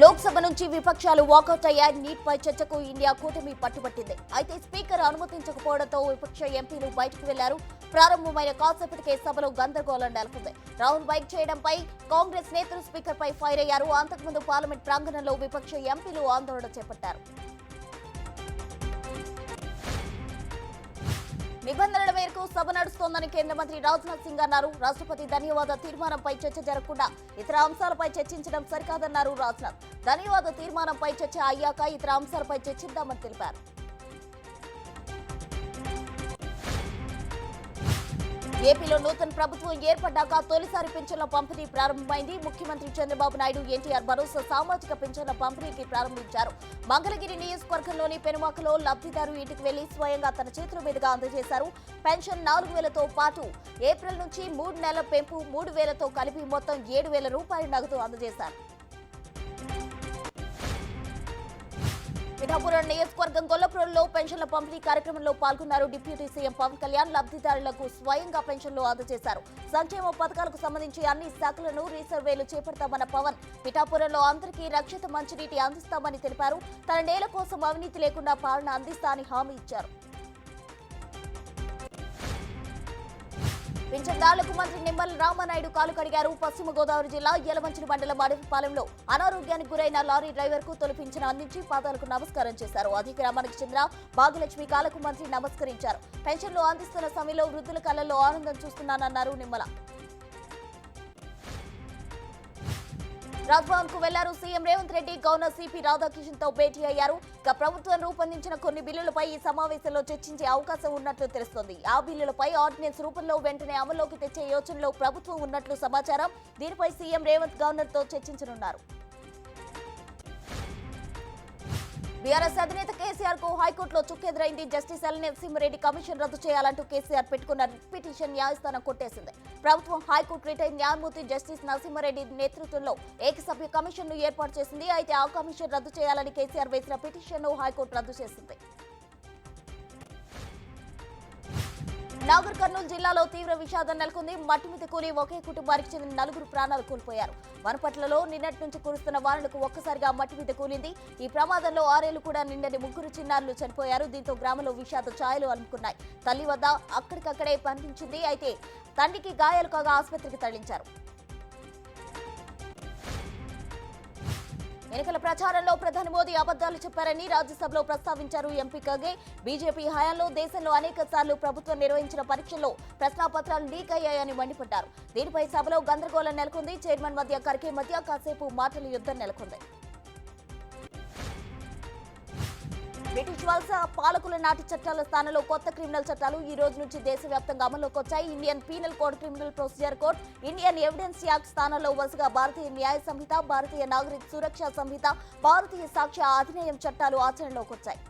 లోక్సభ నుంచి విపక్షాలు వాకౌట్ అయ్యాయి. నీట్ పై చర్చకు ఇండియా కూటమి పట్టుబట్టింది. అయితే స్పీకర్ అనుమతించకపోవడంతో విపక్ష ఎంపీలు బయటకు వెళ్లారు. ప్రారంభమైన కాసేపటికే సభలో గందరగోళం నెలకొంది. రాహుల్ బైక్ చేయడంపై కాంగ్రెస్ నేతలు స్పీకర్ పై ఫైర్ అయ్యారు. అంతకుముందు పార్లమెంట్ ప్రాంగణంలో విపక్ష ఎంపీలు ఆందోళన చేపట్టారు. నిబంధనల మేరకు సభ నడుస్తోందని కేంద్ర మంత్రి రాజ్నాథ్ సింగ్ అన్నారు. రాష్ట్రపతి ధన్యవాద తీర్మానంపై చర్చ జరగకుండా ఇతర అంశాలపై చర్చించడం సరికాదన్నారు రాజ్నాథ్. ధన్యవాద తీర్మానంపై చర్చ అయ్యాక ఇతర అంశాలపై చర్చిద్దామని తెలిపారు. ఏపీలో నూతన ప్రభుత్వం ఏర్పడ్డాక తొలిసారి పింఛన్ల పంపిణీ ప్రారంభమైంది. ముఖ్యమంత్రి చంద్రబాబు నాయుడు ఎన్టీఆర్ భరోసా సామాజిక పింఛన్ల పంపిణీకి ప్రారంభించారు. మంగళగిరి నియోజకవర్గంలోని పెనుమాకలో లబ్ధిదారు ఇంటికి వెళ్లి స్వయంగా తన చేతుల మీదుగా అందజేశారు. పెన్షన్ 4,000తో పాటు ఏప్రిల్ నుంచి 3 నెలల పెంపు 3,000తో కలిపి మొత్తం 7,000 రూపాయల నగదు అందజేశారు. పిఠాపురం నియోజకవర్గం గొల్లపురంలో పెన్షన్ల పంపిణీ కార్యక్రమంలో పాల్గొన్నారు. డిప్యూటీ సీఎం పవన్ కళ్యాణ్ లబ్ధిదారులకు స్వయంగా పెన్షన్లు అందజేశారు. సంక్షేమ పథకాలకు సంబంధించి అన్ని శాఖలను రీసర్వేలు చేపడతామన్న పవన్ పిఠాపురంలో అందరికీ రక్షిత మంచినీటి అందిస్తామని తెలిపారు. తన నేల కోసం అవినీతి లేకుండా పాలన అందిస్తా అని హామీ ఇచ్చారు. పింఛన్దారులకు మంత్రి నిమ్మల రామానాయుడు కాలు కడిగారు. పశ్చిమ గోదావరి జిల్లా యలమంచిలి మండలం అడవిపాలెంలో అనారోగ్యానికి గురైన లారీ డ్రైవర్ కు తొలి పింఛన్ అందించి పాదాలకు నమస్కారం చేశారు. అదే గ్రామానికి చెందిన భాగ్యలక్ష్మి కాలకు మంత్రి నమస్కరించారు. పెన్షన్లు అందిస్తున్న సమయంలో వృద్ధుల కళ్ళల్లో ఆనందం చూస్తున్నానన్నారు నిమ్మల. రాజ్భవన్ కు వెళ్లారు CM Revanth Reddy. Governor CP Radhakrishnan తో భేటీ అయ్యారు. ఇక ప్రభుత్వం రూపొందించిన కొన్ని బిల్లులపై ఈ సమావేశంలో చర్చించే అవకాశం ఉన్నట్లు తెలుస్తోంది. ఆ బిల్లులపై ఆర్డినెన్స్ రూపంలో వెంటనే అమల్లోకి తెచ్చే యోచనలో ప్రభుత్వం ఉన్నట్లు సమాచారం. దీనిపై సీఎం రేవంత్ గవర్నర్ తో చర్చించనున్నారు. బీఆర్ఎస్ అధినేత కేసీఆర్ కు హైకోర్టులో చుక్కెదురైంది. జస్టిస్ ఎల్ నరసింహారెడ్డి కమిషన్ రద్దు చేయాలంటూ కేసీఆర్ పెట్టుకున్న పిటిషన్ న్యాయస్థానం కొట్టేసింది. ప్రభుత్వం హైకోర్టు రిటైర్డ్ న్యాయమూర్తి జస్టిస్ నరసింహారెడ్డి నేతృత్వంలో ఏకసభ్య కమిషన్ ను ఏర్పాటు చేసింది. అయితే ఆ కమిషన్ రద్దు చేయాలని కేసీఆర్ వేసిన పిటిషన్ ను హైకోర్టు రద్దు చేసింది. నాగర్ కర్నూలు జిల్లాలో తీవ్ర విషాదం నెలకొంది. మట్టి మీద కూలి ఒకే కుటుంబానికి చెందిన 4 ప్రాణాలు కోల్పోయారు. వనపట్లలో నిన్నటి నుంచి కురుస్తున్న వానలకు ఒక్కసారిగా మట్టి మీద కూలింది. ఈ ప్రమాదంలో 6 ఏళ్లు కూడా నిండని 3 చిన్నారులు చనిపోయారు. దీంతో గ్రామంలో విషాద ఛాయలు అలుముకున్నాయి. తల్లి వద్ద అక్కడికక్కడే కనిపించింది. అయితే తండ్రికి గాయాలు కాగా ఆసుపత్రికి తరలించారు. ఎన్నికల ప్రచారంలో ప్రధాని మోదీ అబద్దాలు చెప్పారని రాజ్యసభలో ప్రస్తావించారు ఎంపీ ఖర్గే. బీజేపీ హయాంలో దేశంలో అనేక సార్లు ప్రభుత్వం నిర్వహించిన పరీక్షల్లో ప్రశ్నాపత్రాలు లీక్ అయ్యాయని మండిపడ్డారు. దీనిపై సభలో గందరగోళం నెలకొంది. చైర్మన్ మధ్య ఖర్గే మధ్య కాసేపు మాటల యుద్ధం నెలకొంది. బ్రిటిష్ వలస పాలకుల నాటి చట్టాల స్థానంలో కొత్త క్రిమినల్ చట్టాలు ఈ రోజు నుంచి దేశవ్యాప్తంగా అమల్లోకి వచ్చాయి. Indian penal code, criminal procedure code, Indian evidence act స్థానంలో వరుసగా భారతీయ న్యాయ సంహిత, భారతీయ నాగరిక సురక్ష సంహిత, భారతీయ సాక్ష్య అధినియం చట్టాలు ఆచరణలోకి వచ్చాయి.